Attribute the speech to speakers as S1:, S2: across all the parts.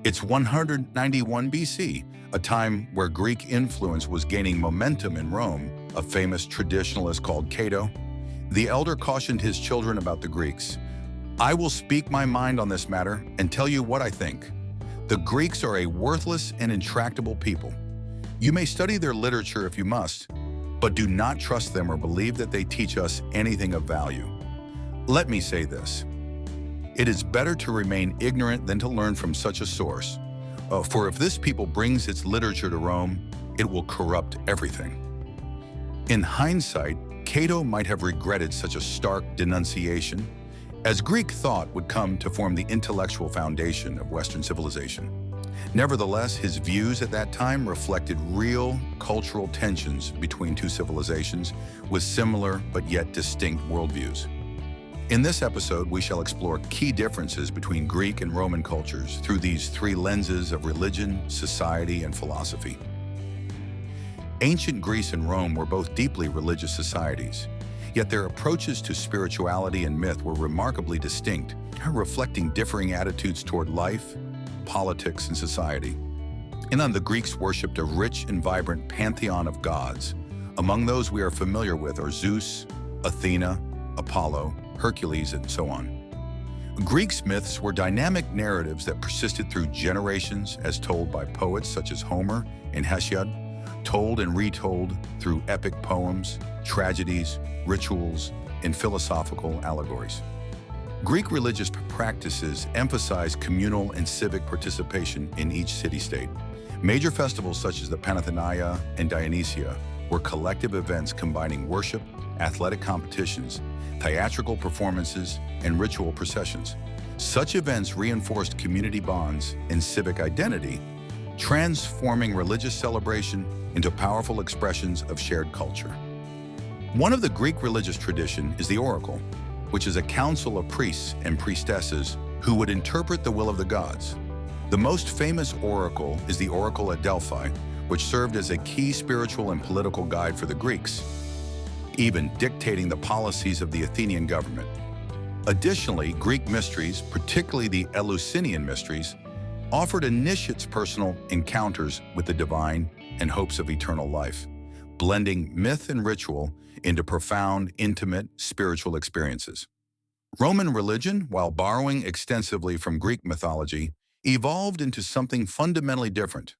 S1: It's 191 BC, a time where Greek influence was gaining momentum in Rome. A famous traditionalist called Cato the Elder cautioned his children about the Greeks. "I will speak my mind on this matter and tell you what I think. The Greeks are a worthless and intractable people. You may study their literature if you must, but do not trust them or believe that they teach us anything of value. Let me say this. It is better to remain ignorant than to learn from such a source. For if this people brings its literature to Rome, it will corrupt everything." In hindsight, Cato might have regretted such a stark denunciation, as Greek thought would come to form the intellectual foundation of Western civilization. Nevertheless, his views at that time reflected real cultural tensions between two civilizations with similar but yet distinct worldviews. In this episode, we shall explore key differences between Greek and Roman cultures through these three lenses of religion, society, and philosophy. Ancient Greece and Rome were both deeply religious societies, yet their approaches to spirituality and myth were remarkably distinct, reflecting differing attitudes toward life, politics, and society. The Greeks worshipped a rich and vibrant pantheon of gods. Among those we are familiar with are Zeus, Athena, Apollo, Hercules, and so on. Greeks' myths were dynamic narratives that persisted through generations as told by poets such as Homer and Hesiod, told and retold through epic poems, tragedies, rituals, and philosophical allegories. Greek religious practices emphasized communal and civic participation in each city-state. Major festivals such as the Pantheon and Dionysia were collective events combining worship, athletic competitions, theatrical performances, and ritual processions. Such events reinforced community bonds and civic identity, transforming religious celebration into powerful expressions of shared culture. One of the Greek religious tradition is the oracle, which is a council of priests and priestesses who would interpret the will of the gods. The most famous oracle is the oracle at Delphi, which served as a key spiritual and political guide for the Greeks, even dictating the policies of the Athenian government. Additionally, Greek mysteries, particularly the Eleusinian mysteries, offered initiates personal encounters with the divine and hopes of eternal life, blending myth and ritual into profound, intimate, spiritual experiences. Roman religion, while borrowing extensively from Greek mythology, evolved into something fundamentally different,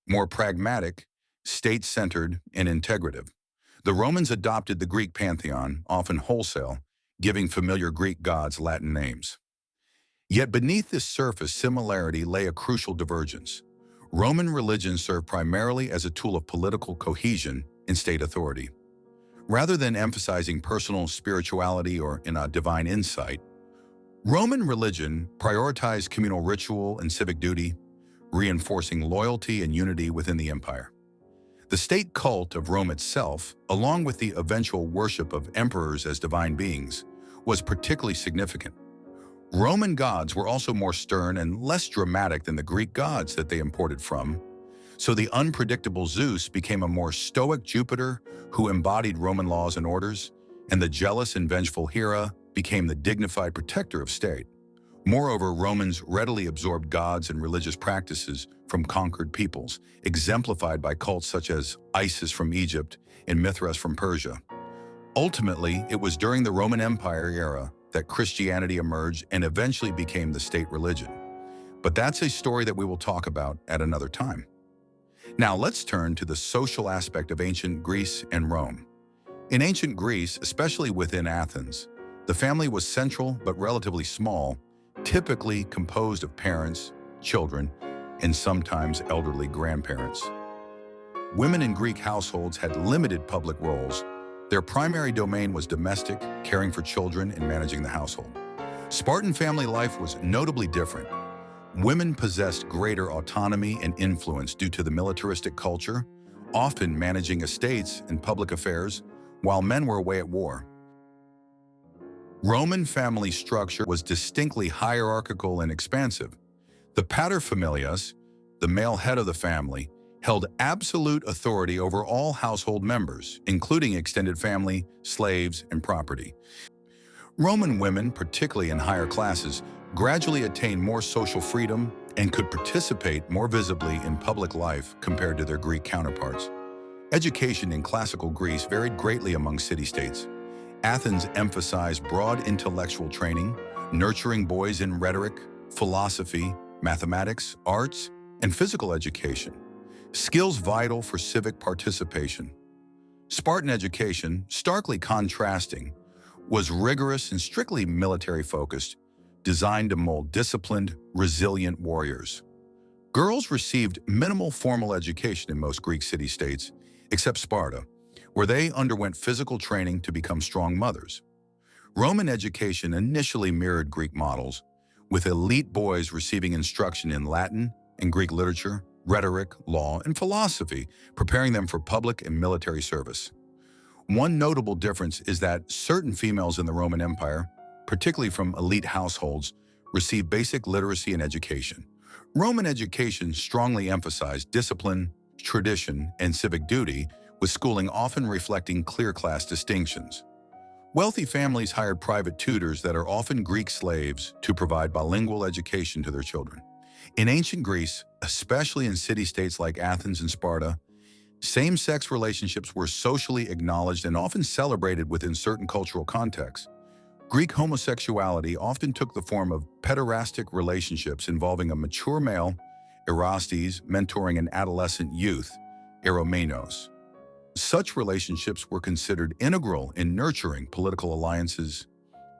S1: more pragmatic, state-centered, and integrative. The Romans adopted the Greek pantheon, often wholesale, giving familiar Greek gods Latin names. Yet beneath this surface similarity lay a crucial divergence. Roman religion served primarily as a tool of political cohesion and state authority. Rather than emphasizing personal spirituality or divine insight, Roman religion prioritized communal ritual and civic duty, reinforcing loyalty and unity within the empire. The state cult of Rome itself, along with the eventual worship of emperors as divine beings, was particularly significant. Roman gods were also more stern and less dramatic than the Greek gods that they imported from, so the unpredictable Zeus became a more stoic Jupiter who embodied Roman laws and orders, and the jealous and vengeful Hera became the dignified protector of state. Moreover, Romans readily absorbed gods and religious practices from conquered peoples, exemplified by cults such as Isis from Egypt and Mithras from Persia. Ultimately, it was during the Roman Empire era that Christianity emerged and eventually became the state religion. But that's a story that we will talk about at another time. Now let's turn to the social aspect of ancient Greece and Rome. In ancient Greece, especially within Athens, the family was central but relatively small, typically composed of parents, children, and sometimes elderly grandparents. Women in Greek households had limited public roles. Their primary domain was domestic, caring for children and managing the household. Spartan family life was notably different. Women possessed greater autonomy and influence due to the militaristic culture, often managing estates and public affairs, while men were away at war. Roman family structure was distinctly hierarchical and expansive. The paterfamilias, the male head of the family, held absolute authority over all household members, including extended family, slaves, and property. Roman women, particularly in higher classes, gradually attained more social freedom and could participate more visibly in public life compared to their Greek counterparts. Education in classical Greece varied greatly among city-states. Athens emphasized broad intellectual training, nurturing boys in rhetoric, philosophy, mathematics, arts, and physical education, skills vital for civic participation. Spartan education, starkly contrasting, was rigorous and strictly military-focused, designed to mold disciplined, resilient warriors. Girls received minimal formal education in most Greek city-states, except Sparta, where they underwent physical training to become strong mothers. Roman education initially mirrored Greek models, with elite boys receiving instruction in Latin and Greek literature, rhetoric, law, and philosophy, preparing them for public and military service. One notable difference is that certain females in the Roman Empire, particularly from elite households, received basic literacy and education. Roman education strongly emphasized discipline, tradition, and civic duty, with schooling often reflecting clear class distinctions. Wealthy families hired private tutors that are often Greek slaves to provide bilingual education to their children. In ancient Greece, especially in city-states like Athens and Sparta, same-sex relationships were socially acknowledged and often celebrated within certain cultural contexts. Greek homosexuality often took the form of pederastic relationships involving a mature male, Erastes, mentoring an adolescent youth, Eromenos. Such relationships were considered integral in nurturing political alliances,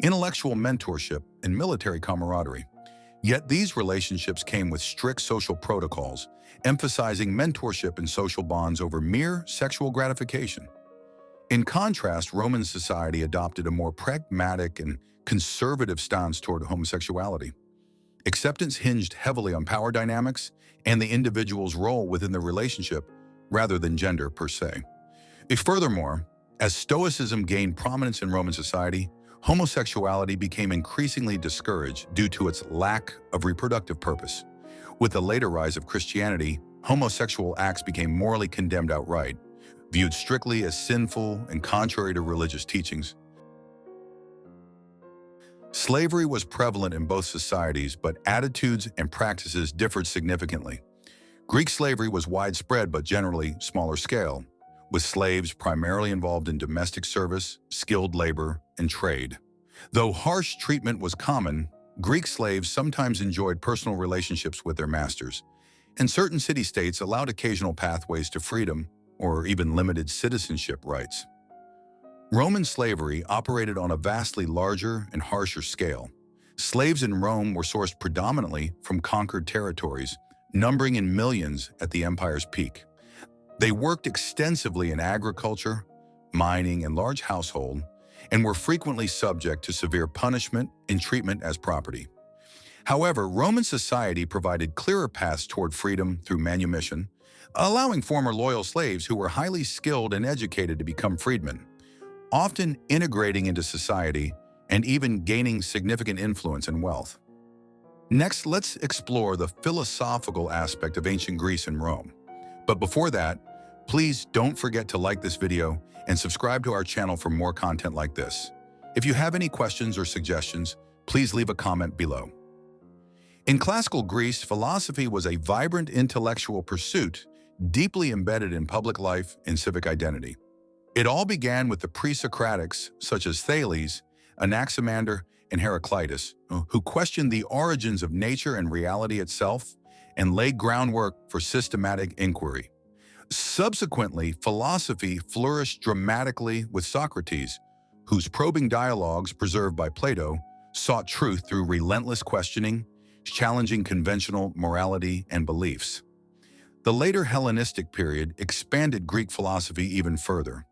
S1: intellectual mentorship, and military camaraderie. Yet these relationships came with strict social protocols, emphasizing mentorship and social bonds over mere sexual gratification. In contrast, Roman society adopted a more pragmatic and conservative stance toward homosexuality. Acceptance hinged heavily on power dynamics and the individual's role within the relationship rather than gender per se. Furthermore, as Stoicism gained prominence in Roman society, homosexuality became increasingly discouraged due to its lack of reproductive purpose. With the later rise of Christianity, homosexual acts became morally condemned outright, viewed strictly as sinful and contrary to religious teachings. Slavery was prevalent in both societies, but attitudes and practices differed significantly. Greek slavery was widespread but generally smaller scale, with slaves primarily involved in domestic service, skilled labor, and trade. Though harsh treatment was common, Greek slaves sometimes enjoyed personal relationships with their masters, and certain city-states allowed occasional pathways to freedom or even limited citizenship rights. Roman slavery operated on a vastly larger and harsher scale. Slaves in Rome were sourced predominantly from conquered territories, numbering in millions at the empire's peak. They worked extensively in agriculture, mining, and large household, and were frequently subject to severe punishment and treatment as property. However, Roman society provided clearer paths toward freedom through manumission, allowing former loyal slaves who were highly skilled and educated to become freedmen, often integrating into society and even gaining significant influence and wealth. Next, let's explore the philosophical aspect of ancient Greece and Rome. But before that, please don't forget to like this video and subscribe to our channel for more content like this. If you have any questions or suggestions, please leave a comment below. In classical Greece, philosophy was a vibrant intellectual pursuit deeply embedded in public life and civic identity. It all began with the pre-Socratics such as Thales, Anaximander, and Heraclitus, who questioned the origins of nature and reality itself and laid groundwork for systematic inquiry. Subsequently, philosophy flourished dramatically with Socrates, whose probing dialogues, preserved by Plato, sought truth through relentless questioning, challenging conventional morality and beliefs. The later Hellenistic period expanded Greek philosophy even further.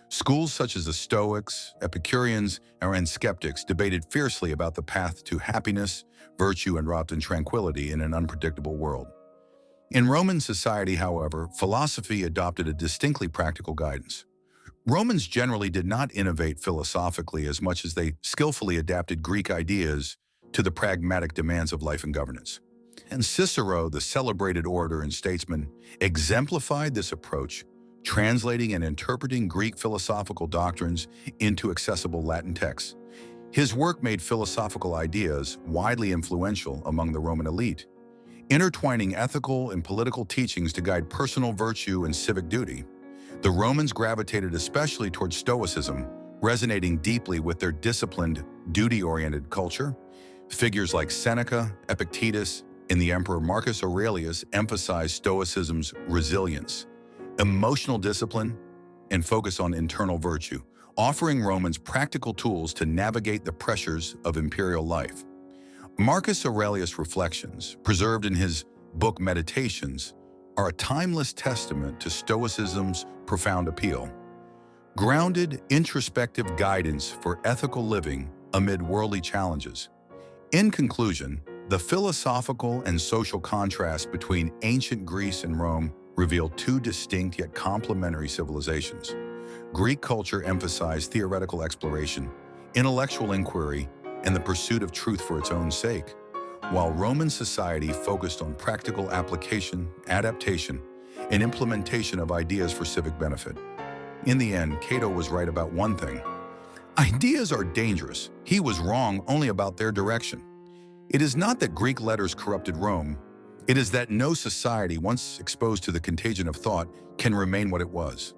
S1: Schools such as the Stoics, Epicureans, and skeptics debated fiercely about the path to happiness, virtue, and often tranquility in an unpredictable world. In Roman society, however, philosophy adopted a distinctly practical guidance. Romans generally did not innovate philosophically as much as they skillfully adapted Greek ideas to the pragmatic demands of life and governance. And Cicero, the celebrated orator and statesman, exemplified this approach, translating and interpreting Greek philosophical doctrines into accessible Latin texts. His work made philosophical ideas widely influential among the Roman elite, intertwining ethical and political teachings to guide personal virtue and civic duty. The Romans gravitated especially towards Stoicism, resonating deeply with their disciplined, duty-oriented culture. Figures like Seneca, Epictetus, and the Emperor Marcus Aurelius emphasized Stoicism's resilience, emotional discipline, and focus on internal virtue, offering Romans practical tools to navigate the pressures of imperial life. Marcus Aurelius' reflections, preserved in his book Meditations, are a timeless testament to Stoicism's profound appeal. Grounded, introspective guidance for ethical living amid worldly challenges. In conclusion, the philosophical and social contrast between ancient Greece and Rome reveal two distinct yet complementary civilizations. Greek culture emphasized theoretical exploration, intellectual inquiry, and the pursuit of truth for its own sake, while Roman society focused on practical application, adaptation, and implementation of ideas for civic benefit. In the end, Cato was right about one thing. Ideas are dangerous. He was wrong only about their direction. It is not that Greek letters corrupted Rome. It is that no society, once exposed to the contagion of thought, can remain what it was.